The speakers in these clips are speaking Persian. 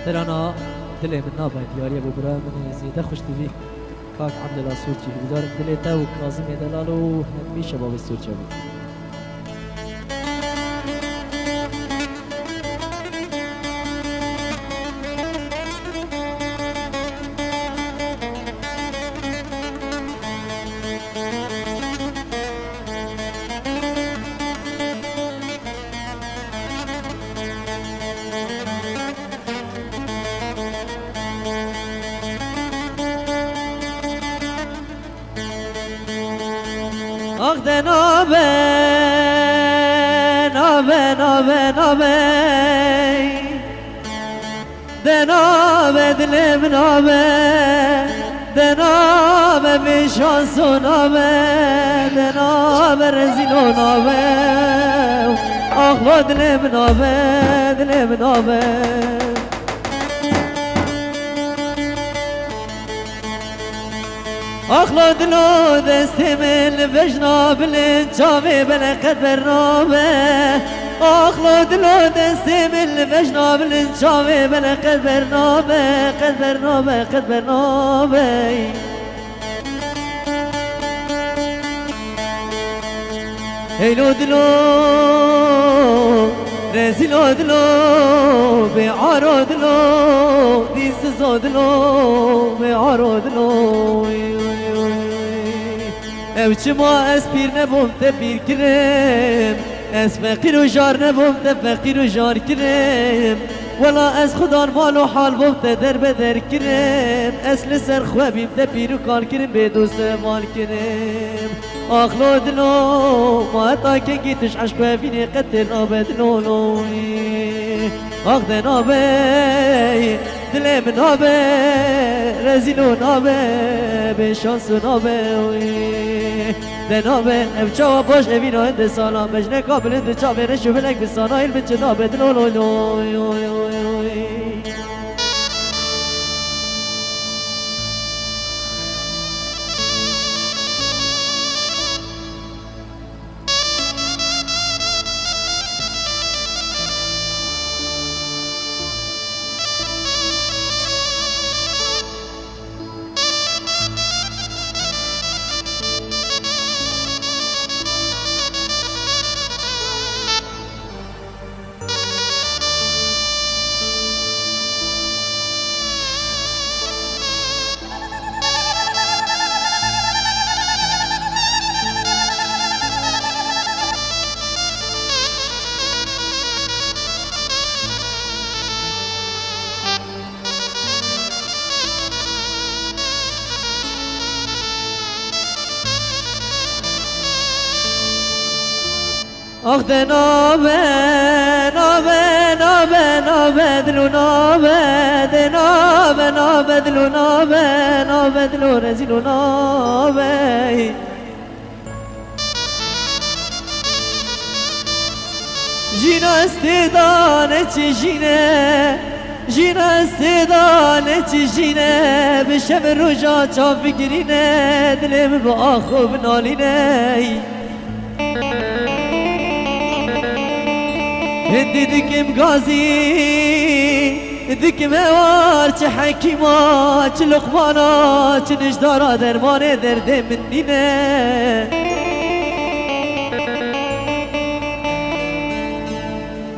ترانا دلي من نابا دياري ابو برا من زيده خوش تبي كاك عبد الله سورتي بدار دلي تا وكاظم دلالو همي شباب السورتي آخ ده نابه نابه نابه نابه ده نابه دلم نابه ده نابه بیشانس و نابه ده نابه رزیل و نابه آخ با دلم نابه دلم نابه أخلو دلو دستي من بجنا بالجامي بلقد برنامه أخلو دلو دستي من بجنا بالجامي بلقد برنامه قد برنامه قد برنامه هيلو دلو رزيلو دلو بعارو دلو ديسزو دلو بعارو دلو او چما از پیر نبوم تا پیر کرم از فقیر و جار نبوم تا فقیر و جار کرم ولا از خدان مال و حال بوم تا در بدر کرم اصل سر خوابیم تا پیر و کار کرم به دوست مال کرم آخلو دلو ما تا که گیتش عشق و بینی قتل آبد لولوی آخ ده نابه دلم نابه رزیلو نابه بشانس نابه ده نابه ام چاوا باش اوینا هند سالام بجنه کابل هند چا بره شو بلک بسانایل بچه نابه دلولوی آخ ده نابه نابه نابه نابه دلو نابه ده نابه نابه دلو نابه نابه دلو رزیلو نابه جینا استدانه چی جینه جینا استدانه چی جینه بشم روژا چا فکرینه دلم با آخوب نالینه هندي دكم غازي دكم هوار چه حكيما چه لقمانا چه نجدارا درمان درد منينه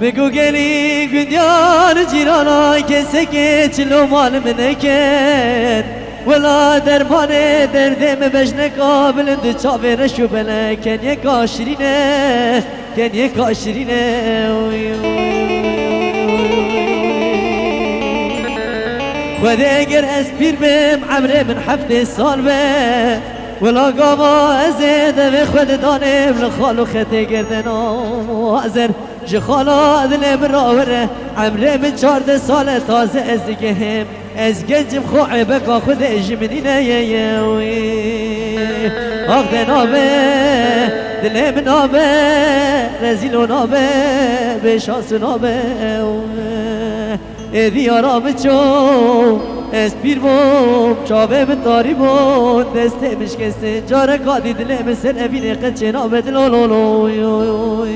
بگو گلی گندیان جیرانا کسی که چلو مال منکن ولا درمان دردم بجنه قابل دو چاوه رشو بلکن یک آشرینه کن یک آشرینه خود اگر از پیر بم عمره من 7 سال به ولا قاما ازده به خود دانم لخالو خطه گردن آزر جخالا دلم راوره عمره من 14 سال تازه از دیگه هم از گنجم خوعه بکا خود اجمنینه آخ ده نابه دلم نابه رزیلو نابه بشانس نابه دیارا بچو از پیر بوم چاوه بطاری بون دسته مشکسته جاره قادی دلم سر اوینه قد چنابه دلولولوی